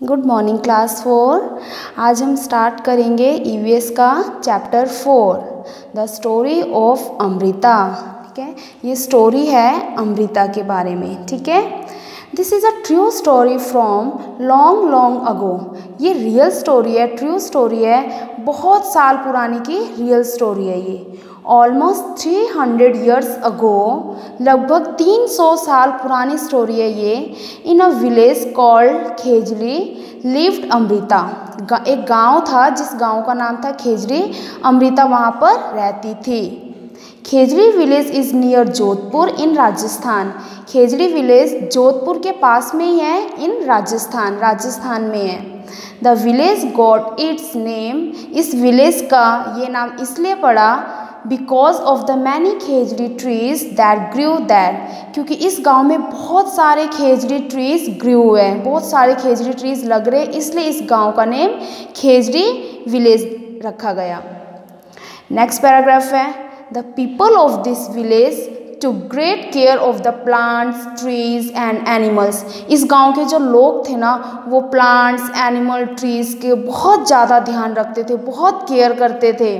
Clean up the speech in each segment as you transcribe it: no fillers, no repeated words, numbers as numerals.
Good morning class 4। आज हम start करेंगे ईवीएस का chapter 4 the story of Amrita. ठीक है, ये स्टोरी है अमृता के बारे में। ठीक है, this is a true story from long long ago. ये रियल स्टोरी है, ट्रू स्टोरी है, बहुत साल पुरानी की रियल स्टोरी है ये। ऑलमोस्ट 300 ईयर्स अगो, लगभग 300 साल पुरानी स्टोरी है ये। In a village called Khejri lived Amrita. एक गांव था जिस गांव का नाम था खेजड़ी। अमृता वहाँ पर रहती थी। Khejri village is near Jodhpur in Rajasthan. Khejri village Jodhpur के पास में ही है, इन राजस्थान में है। The village got its name. इस विलेज का ये नाम इसलिए पड़ा because of the many Khejri trees that grew that, क्योंकि इस गांव में बहुत सारे खेजड़ी ट्रीज ग्रू हुए हैं, बहुत सारे खेजड़ी ट्रीज लग रहे, इसलिए इस गांव का नेम खेजड़ी विलेज रखा गया। नेक्स्ट पैराग्राफ है, the people of this village took great care of the plants, trees and animals। इस गांव के जो लोग थे ना, वो प्लांट्स, एनिमल, ट्रीज के बहुत ज़्यादा ध्यान रखते थे, बहुत केयर करते थे।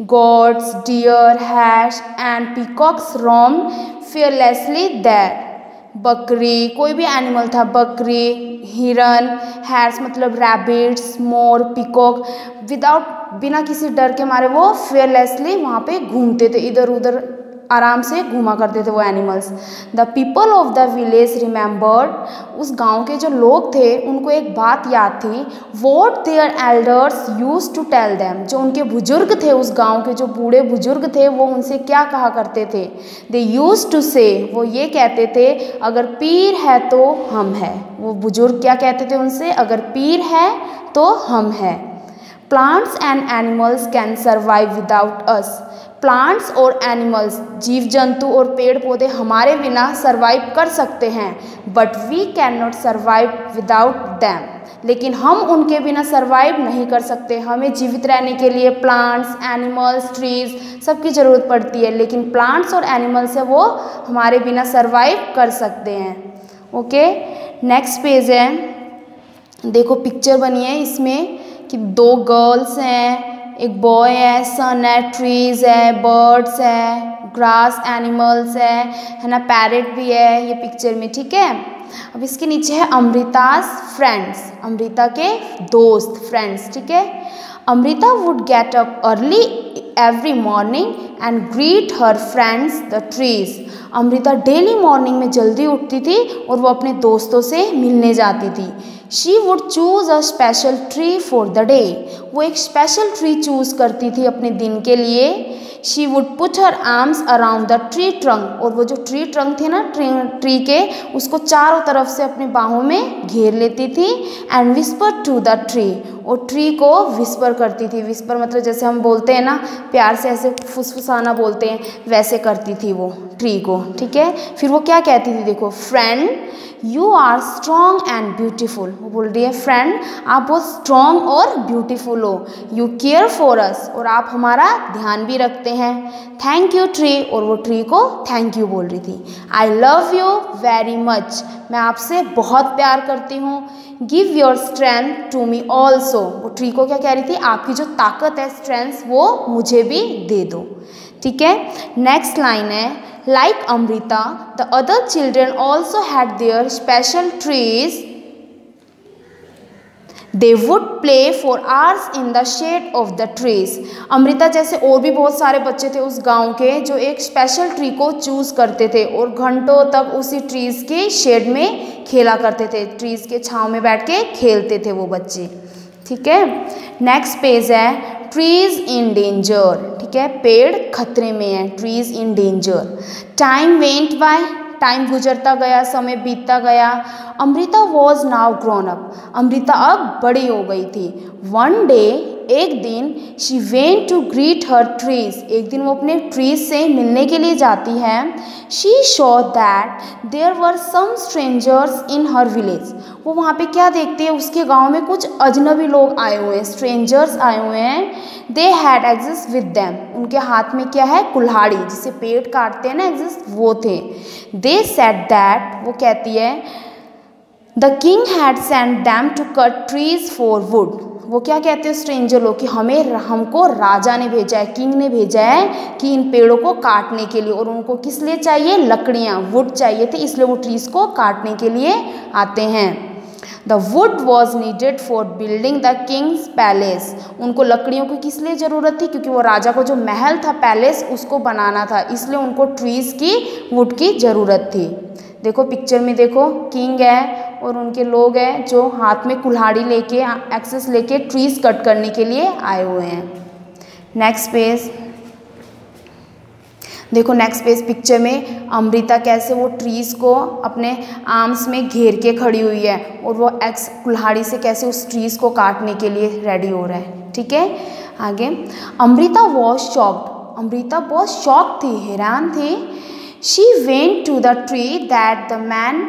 Goats, deer, hares and peacocks roamed fearlessly there। बकरी, कोई भी एनिमल था, बकरी, हिरन, हैर्स मतलब रैबिट्स, मोर, पीकॉक, बिना किसी डर के मारे वो फेयरलेसली वहाँ पे घूमते थे, इधर उधर आराम से घूमा करते थे वो animals. The people of the village remembered. उस गांव के जो लोग थे उनको एक बात याद थी, what their elders use to tell them. जो उनके बुजुर्ग थे, उस गांव के जो बूढ़े बुजुर्ग थे, वो उनसे क्या कहा करते थे। दे यूज टू से, वो ये कहते थे, अगर पीर है तो हम है। वो बुजुर्ग क्या कहते थे उनसे, अगर पीर है तो हम है। Plants and animals can survive without us. Plants और एनिमल्स, जीव जंतु और पेड़ पौधे हमारे बिना सर्वाइव कर सकते हैं, but we can not survive without them. लेकिन हम उनके बिना सर्वाइव नहीं कर सकते। हमें जीवित रहने के लिए प्लांट्स, एनिमल्स, ट्रीज सबकी ज़रूरत पड़ती है, लेकिन प्लांट्स और एनिमल्स है वो हमारे बिना सर्वाइव कर सकते हैं। ओके, नेक्स्ट पेज है, देखो पिक्चर बनी है इसमें कि दो गर्ल्स हैं, एक बॉय है, सन है, ट्रीज है, बर्ड्स है, ग्रास, एनिमल्स है ना, पैरेट भी है ये पिक्चर में। ठीक है, अब इसके नीचे है अमृताज फ्रेंड्स, अमृता के दोस्त, फ्रेंड्स। ठीक है, Amrita would get up early every morning and greet her friends the trees. Amrita daily morning में जल्दी उठती थी और वो अपने दोस्तों से मिलने जाती थी। She would choose a special tree for the day. वो एक स्पेशल ट्री चूज़ करती थी अपने दिन के लिए। She would put her arms around the tree trunk. और वो जो ट्री ट्रंक थे ना, ट्री के, उसको चारों तरफ से अपने बाहों में घेर लेती थी। And whisper to the tree, और ट्री को विस्पर करती थी। विस्पर मतलब जैसे हम बोलते हैं ना, प्यार से ऐसे फुसफुसाना बोलते हैं, वैसे करती थी वो ट्री को। ठीक है, फिर वो क्या कहती थी, देखो, friend you are strong and beautiful. वो बोल रही है, फ्रेंड आप बहुत स्ट्रॉन्ग और ब्यूटीफुल हो। यू केयर फॉर अस, और आप हमारा ध्यान भी रखते हैं। थैंक यू ट्री, और वो ट्री को थैंक यू बोल रही थी। I love you very much, मैं आपसे बहुत प्यार करती हूँ। Give your strength to me also. वो ट्री को क्या कह रही थी, आपकी जो ताकत है, स्ट्रेंथ, वो मुझे भी दे दो। ठीक है, नेक्स्ट लाइन है, like Amrita the other children also had their special trees. They would play for hours in the shade of the trees. Amrita जैसे और भी बहुत सारे बच्चे थे उस गांव के, जो एक स्पेशल ट्री को चूज़ करते थे और घंटों तक उसी ट्रीज के शेड में खेला करते थे। ट्रीज के छांव में बैठ के खेलते थे वो बच्चे। ठीक है, नेक्स्ट पेज है, ट्रीज इन डेंजर। ठीक है, पेड़ खतरे में है, trees in danger. Time went by, time गुजरता गया, समय बीतता गया। Amrita was now grown up, Amrita अब बड़ी हो गई थी। वन डे, एक दिन, she went to greet her trees, एक दिन वो अपने ट्रीज से मिलने के लिए जाती है। She saw that there were some strangers in her village. वो वहाँ पे क्या देखती है, उसके गांव में कुछ अजनबी लोग आए हुए हैं, स्ट्रेंजर्स आए हुए हैं। They had axis with them, उनके हाथ में क्या है, कुल्हाड़ी, जिसे पेड़ काटते हैं ना, एक्सिस, वो थे। दे सेड दैट, वो कहती है, the king had sent them to cut trees for wood. वो क्या कहते हैं स्ट्रेंजर लोग कि हमको राजा ने भेजा है, किंग ने भेजा है कि इन पेड़ों को काटने के लिए, और उनको किस लिए चाहिए, लकड़ियाँ, वुड चाहिए थे, इसलिए वो ट्रीज को काटने के लिए आते हैं। The wood was needed for building the Kings palace. उनको लकड़ियों की किस लिए ज़रूरत थी, क्योंकि वो राजा को जो महल था, पैलेस, उसको बनाना था, इसलिए उनको ट्रीज़ की, वुड की ज़रूरत थी। देखो पिक्चर में देखो, किंग है और उनके लोग हैं जो हाथ में कुल्हाड़ी लेके, एक्सेस लेके ट्रीज कट करने के लिए आए हुए हैं। नेक्स्ट पेज देखो, नेक्स्ट पेज पिक्चर में अमृता कैसे वो ट्रीज को अपने आर्म्स में घेर के खड़ी हुई है, और वो कुल्हाड़ी से कैसे उस ट्रीज को काटने के लिए रेडी हो रहा है। ठीक है, आगे। Amrita was shocked. अमृता बहुत शॉक थी, हैरान थी। She went to the tree that the men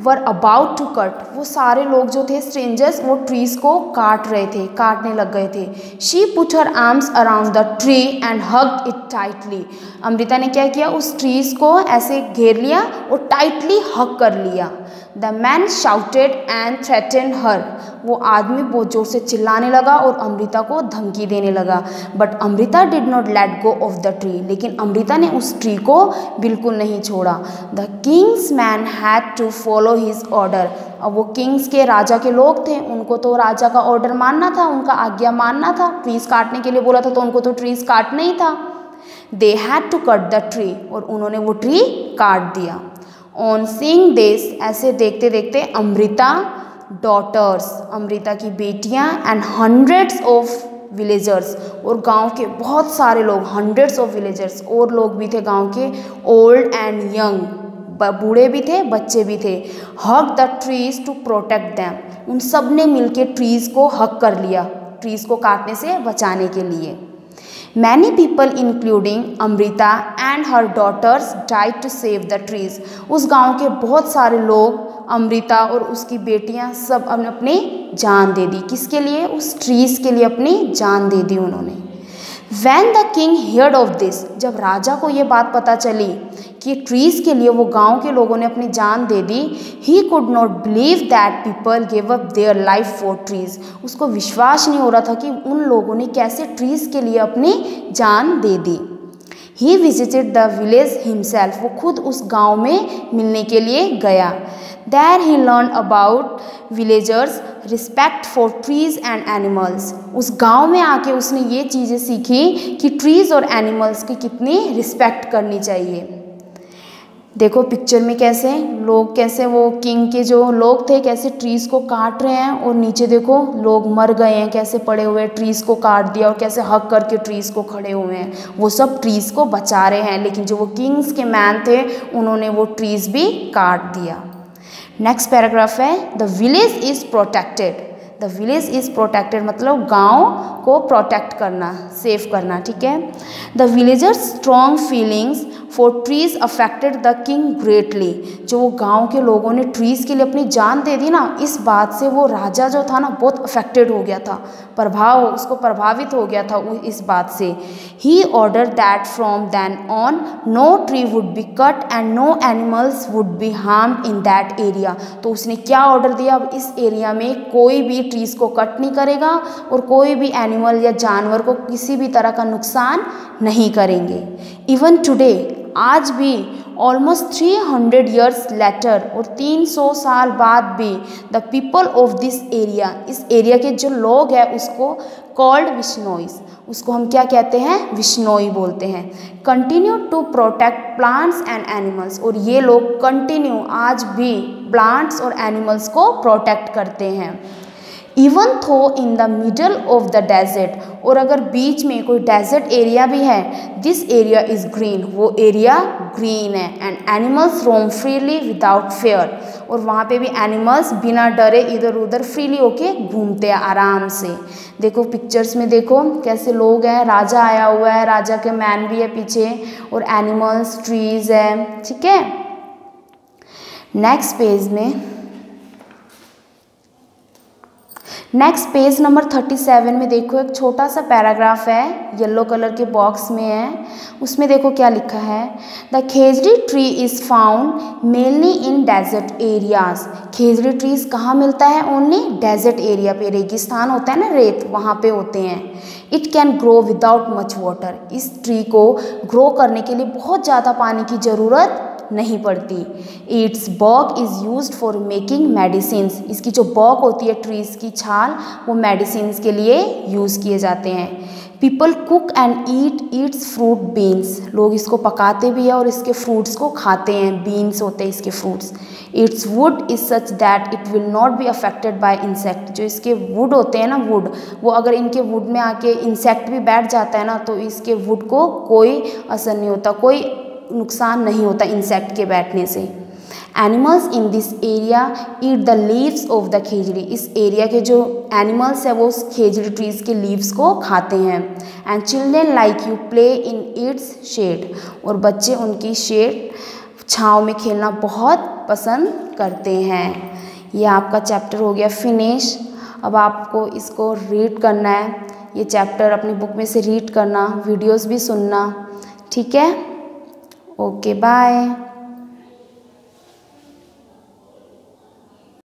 were about to cut. वो सारे लोग जो थे स्ट्रेंजर्स, वो ट्रीज को काट रहे थे, काटने लग गए थे। She put her arms around the tree and hugged it tightly. Amrita ने क्या किया, उस ट्रीज को ऐसे घेर लिया और टाइटली हग कर लिया। The man shouted and threatened her. वो आदमी बहुत जोर से चिल्लाने लगा और अमृता को धमकी देने लगा। But Amrita did not let go of the tree. लेकिन अमृता ने उस ट्री को बिल्कुल नहीं छोड़ा। The king's men had to follow his order. अब वो किंग्स के, राजा के लोग थे, उनको तो राजा का ऑर्डर मानना था, उनका आज्ञा मानना था। ट्रीज काटने के लिए बोला था तो उनको तो ट्रीज काटना ही था। They had to cut the tree, और उन्होंने वो ट्री काट दिया। ऑन सीइंग दिस, ऐसे देखते देखते अमृता डॉटर्स, अमृता की बेटियां, एंड हंड्रेड्स ऑफ विलेजर्स, और गांव के बहुत सारे लोग, हंड्रेड्स ऑफ विलेजर्स, और लोग भी थे गांव के, ओल्ड एंड यंग, बूढ़े भी थे, बच्चे भी थे। Hug the trees to protect them. उन सब ने मिलके ट्रीज को हग कर लिया, ट्रीज को काटने से बचाने के लिए। Many people including Amrita and her daughters died to save the trees. उस गांव के बहुत सारे लोग, अमृता और उसकी बेटियां, सब अपनी जान दे दी। किसके लिए, उस ट्रीज के लिए अपनी जान दे दी उन्होंने। When the king heard of this, जब राजा को ये बात पता चली कि ट्रीज के लिए वो गांव के लोगों ने अपनी जान दे दी, he could not believe that people gave up their life for trees. उसको विश्वास नहीं हो रहा था कि उन लोगों ने कैसे ट्रीज के लिए अपनी जान दे दी। He visited the village himself. वो खुद उस गांव में मिलने के लिए गया। There he learned about villagers' respect for trees and animals. उस गांव में आके उसने ये चीज़ें सीखी कि ट्रीज और एनिमल्स की कितनी रिस्पेक्ट करनी चाहिए। देखो पिक्चर में कैसे लोग, कैसे वो किंग के जो लोग थे कैसे ट्रीज को काट रहे हैं, और नीचे देखो लोग मर गए हैं, कैसे पड़े हुए हैं, ट्रीज को काट दिया और कैसे हक करके ट्रीज को खड़े हुए हैं। वो सब ट्रीज को बचा रहे हैं, लेकिन जो वो किंग्स के मैन थे उन्होंने वो ट्रीज भी काट दिया। नेक्स्ट पैराग्राफ है, the village is protected. The village is protected मतलब गांव को प्रोटेक्ट करना, सेव करना। ठीक है, the villagers strong feelings for trees affected the king greatly. जो वो गांव के लोगों ने ट्रीज के लिए अपनी जान दे दी ना, इस बात से वो राजा जो था ना बहुत अफेक्टेड हो गया था, उसको प्रभावित हो गया था इस बात से। He order that from then on no tree would be cut and no animals would be harmed in that area. तो उसने क्या ऑर्डर दिया, अब इस एरिया में कोई भी ट्रीज को कट नहीं करेगा और कोई भी एनिमल या जानवर को किसी भी तरह का नुकसान नहीं करेंगे। इवन टुडे, आज भी, ऑलमोस्ट 300 ईयर्स लेटर, और 300 साल बाद भी, the people of this area, इस एरिया के जो लोग हैं उसको कॉल्ड विश्नोइज, उसको हम क्या कहते हैं, विश्नोई बोलते हैं। Continue to protect plants and animals, और ये लोग कंटिन्यू आज भी प्लांट्स और एनिमल्स को प्रोटेक्ट करते हैं। Even though in the middle of the desert, और अगर बीच में कोई डेजर्ट एरिया भी है, दिस एरिया इज ग्रीन, वो एरिया ग्रीन है, and animals roam freely without fear, और वहाँ पे भी एनिमल्स बिना डरे इधर उधर फ्रीली होके घूमते हैं आराम से। देखो पिक्चर्स में देखो कैसे लोग हैं, राजा आया हुआ है, राजा के मैन भी है पीछे, और एनिमल्स, ट्रीज है। ठीक है, नेक्स्ट पेज में, नेक्स्ट पेज नंबर 37 में देखो एक छोटा सा पैराग्राफ है, येलो कलर के बॉक्स में है। उसमें देखो क्या लिखा है, the Khejri tree is found mainly in desert areas. Khejri trees कहाँ मिलता है? ओनली डेजर्ट एरिया पे, रेगिस्तान होता है ना, रेत, वहाँ पे होते हैं। It can grow without much water. इस ट्री को ग्रो करने के लिए बहुत ज़्यादा पानी की ज़रूरत नहीं पड़ती। Its bark is used for making medicines. इसकी जो बर्क होती है, ट्रीज़ की छाल, वो मेडिसिन्स के लिए यूज़ किए जाते हैं। People cook and eat it's fruit beans. लोग इसको पकाते भी हैं और इसके फ्रूट्स को खाते हैं। बीन्स होते हैं इसके fruits. It's would is such that it will not be affected by insect. जो इसके वुड होते हैं ना, वुड, वो अगर इनके वुड में आके इंसेक्ट भी बैठ जाता है ना, तो इसके वुड को कोई असर नहीं होता, कोई नुकसान नहीं होता इंसेक्ट के बैठने से। Animals in this area eat the leaves of the Khejri. इस एरिया के जो एनिमल्स है वो उस खेजड़ी ट्रीज के लीव्स को खाते हैं। And children like you play in its shade. और बच्चे उनकी शेड, छाँव में खेलना बहुत पसंद करते हैं। ये आपका चैप्टर हो गया फिनिश। अब आपको इसको रीड करना है। ये चैप्टर अपनी बुक में से रीड करना, वीडियोस भी सुनना, ठीक है? Okay, bye.